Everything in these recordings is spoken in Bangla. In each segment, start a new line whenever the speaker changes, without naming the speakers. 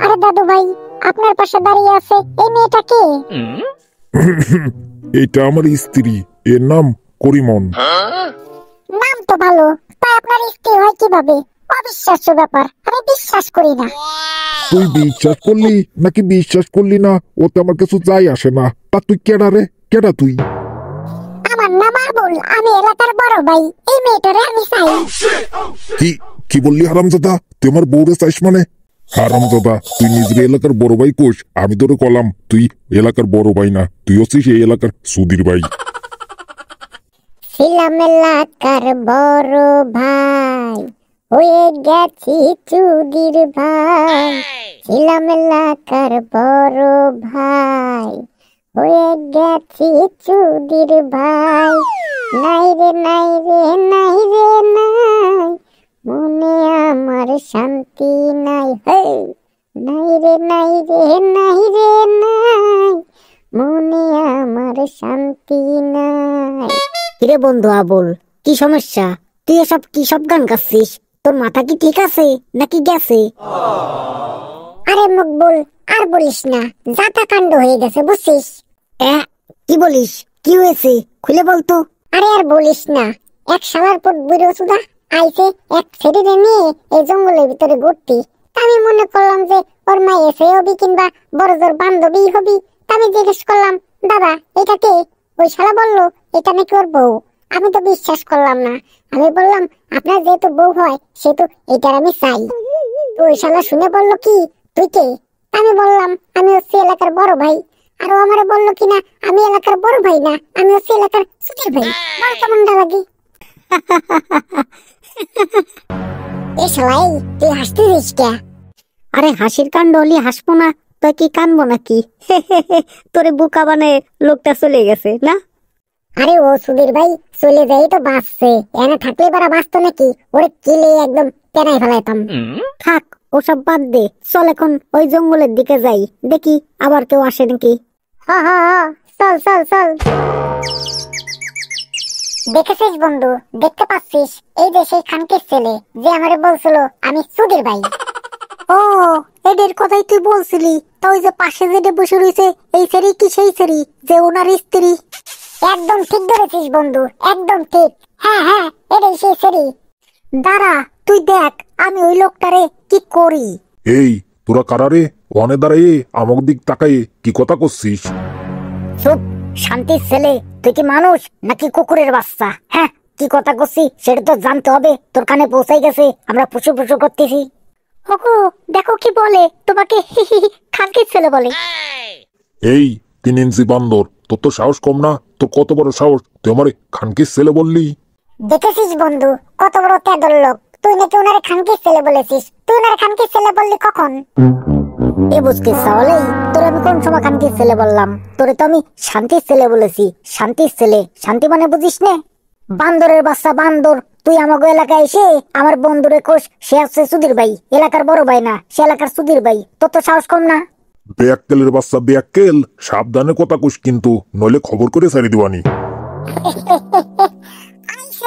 আরে দাদু ভাই, আপনার পাশে দাঁড়িয়ে আছে এই মেয়েটা কে?
এটা আমার স্ত্রী, এর নাম করিমন।
নাম তো ভালো, তাই আপনার স্ত্রী হয় কিভাবে? অবিশ্বাস্য ব্যাপার, আমি বিশ্বাস করি না।
তুই বিশ্বাস করলি নাকি বিশ্বাস করলি না ওতে আমার কিছু যাই আসে না। তা তুই কেডা রে? কেডা তুই?
আমার নাম আবুল, আমি এলাকার বড় ভাই। এই মেয়েটারে আমি চাই।
কি কি বললি হারামজাদা? তুই আমার বউরে চাইস মানে? হারামজাদা, তুই নিজের এলাকার বড় ভাই কোষ? আমি তোরে কলাম তুই এলাকার বড় ভাই না, তুই হচ্ছিস এই এলাকার সুধীর ভাই।
ছিলাম এলাকার বড় ভাই, হয়ে গেছি চুদির ভাই। ছিলাম এলাকার বড় ভাই, হয়ে গেছি চুদির ভাই। নাই রে নাই রে নাই রে নাই, মনে আমার শান্তি নাই। হে নাই রে নাই রে নাই রে নাই, মনে আমার শান্তি নাই। কিরে বন্ধু আবুল, কি সমস্যা? তুই এসব কি সব গান গাচ্ছিস? তোর মাথা কি ঠিক আছে নাকি গেছে? আরে মকবুল, আর বলিস না, যাতা কাণ্ড হয়ে গেছে বুঝছিস? কি বলিস? কি হয়েছে খুলে বলতো। আরে আর বলিস না, এক শালার পর বুড়ো সুদা আইছে এক ছেড়ে নিয়ে এই জঙ্গলের ভিতরে ঘুরতি। আমি মনে করলাম যে ওর মা এসে হবি কিংবা বড় জোর বান্ধবী হবি। আমি জিজ্ঞেস করলাম, দাদা এটা কে? ওই শালা বললো এটা নাকি ওর বউ। আমি তো বিশ্বাস করলাম না। আমি বললাম, আপনার যেহেতু বউ হয় সেহেতু এটার আমি চাই। ওই শালা শুনে বললো কি, তুই কে? আমি বললাম, আমি হচ্ছি এলাকার বড় ভাই। আর ও আমারে বললো কিনা আমি এলাকার বড় ভাই না, আমি হচ্ছি এলাকার ছোট ভাই। বল কেমন লাগে? এ শালাই, তুই হাসতেছিস কে? আরে হাসির কাণ্ড হলি হাসবো না তো কি কানবো নাকি? তোরে বোকা বানায় লোকটা চলে গেছে না? আরে ও সুধীর ভাই চলে যাই তো বাঁচছে, এনে থাকলে বারা বাঁচতো নাকি? ওরে কিলে একদম পেনাই ফেলাইতাম। থাক ওসব বাদ দে, চল এখন ওই জঙ্গলের দিকে যাই, দেখি আবার কেউ আসে নাকি। হ্যাঁ হ্যাঁ হ্যাঁ, চল চল চল। দেখেছিস বন্ধু, দেখতে পাচ্ছিস এই যে সেই খানকির ছেলে যে আমারে বলছিল আমি সুধীর ভাই। ও, এদের কথাই তুই বলছিলি? তো ওই যে পাশে যেটা বসে রয়েছে এই সেরি কি সেই সেরি যে ওনার স্ত্রী? একদম ঠিক ধরেছিস বন্ধু, একদম ঠিক। হ্যাঁ হ্যাঁ, এটাই সেই সেরি। দাঁড়া, তুই দেখ আমি ওই লোকটারে কি করি।
এই তোরা কারারে ওয়ানে দাঁড়াইয়ে আমক দিক তাকাইয়ে কি কথা করছিস?
চুপ, শান্তির ছেলে। তুই কি মানুষ নাকি কুকুরের বাচ্চা? হ্যাঁ, কি কথা করছি সেটা তো জানতে হবে। তোর কানে পৌঁছাই গেছে আমরা পুষু পুষু করতেছি। ওগো দেখো কি বলে, তোমাকে খানকির ছেলে বলে।
এই 3 ইঞ্চি বান্দর, তোর তো সাহস কম না? তোর কত বড় সাহস, তুই আমারে খানকির ছেলে বললি?
দেখেছিস বন্ধু, কত বড় তেদর লোক। তুই নাকি ওনারে খানকির ছেলে বলেছিস? তুই ওনারে খানকির ছেলে বললি কখন? এ বুঝতে সাওলেই, তোর আমি কোন সময় খানকির ছেলে বললাম? তোরে তো আমি শান্তির ছেলে বলেছি। শান্তির ছেলে, শান্তি মানে বুঝিস নে? বান্দরের বাচ্চা বান্দর, তুই আমাকে এলাকায় এসে আমার বন্ধুরে কোষ সে হচ্ছে সুধীর ভাই, এলাকার বড় ভাই না, সে এলাকার সুধীর ভাই। তোর তো সাহস কম না?
ব্যাককেলের বাচ্চা ব্যাককেল, সাবধানে কথা কুস কিন্তু, নইলে খবর করে ছাড়ি দিবানি।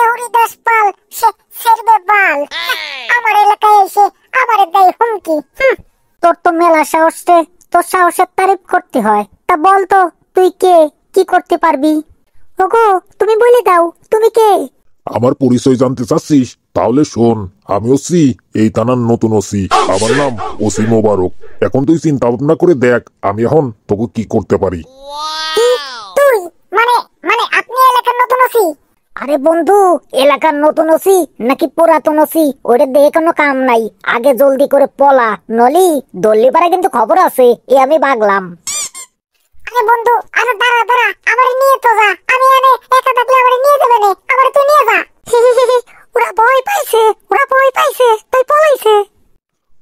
হরিদাস পাল সে ছেড়বে বাল, আমার এলাকায় এসে আমারে দেয় হুমকি। তোর তো মেলা সাহস রে, তোর সাহসের তারিফ করতে হয়। তা বল তো তুই কে, কি করতে পারবি? ওগো তুমি বলে দাও তুমি কে।
আমার পরিচয় জানতে চাচ্ছিস? তাহলে শোন, আমি হচ্ছি এই থানার নতুন ওসি। আমার নাম ওসি মোবারক। এখন তুই চিন্তা ভাবনা করে দেখ আমি এখন তোকে কি করতে পারি।
তুই মানে মানে আপনি এলাকার নতুন ওসি? আরে বন্ধু, এলাকার নতুন ওসি নাকি পুরাতন ওসি ওটা দেখে কোনো কাম নাই। আগে জলদি করে পলা, নলি দল্লি পাড়া কিন্তু খবর আছে এ আমি বাগলাম। আরে বন্ধু, আরে দাঁড়া দাঁড়া, আমারে নিয়ে তো যা। আমি এনে একা থাকলে আমারে নিয়ে যাবে না, আমারে তুই নিয়ে যা। ওরা ভয় পাইছে, ওরা ভয় পাইছে তাই পলাইছে।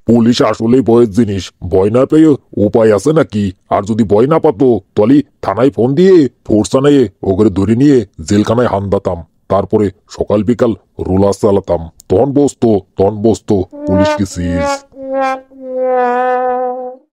পুলিশ আসলেই ভয়ের জিনিস, ভয় না পেয়ে উপায় আছে নাকি? আর যদি ভয় না পাতো তাহলে থানায় ফোন দিয়ে ফোর্স আনাইয়ে ওকে ধরে নিয়ে জেলখানায় হান্দাতাম, তারপরে সকাল বিকাল রোলার চালাতাম। তখন বসতো পুলিশ কি সিজ।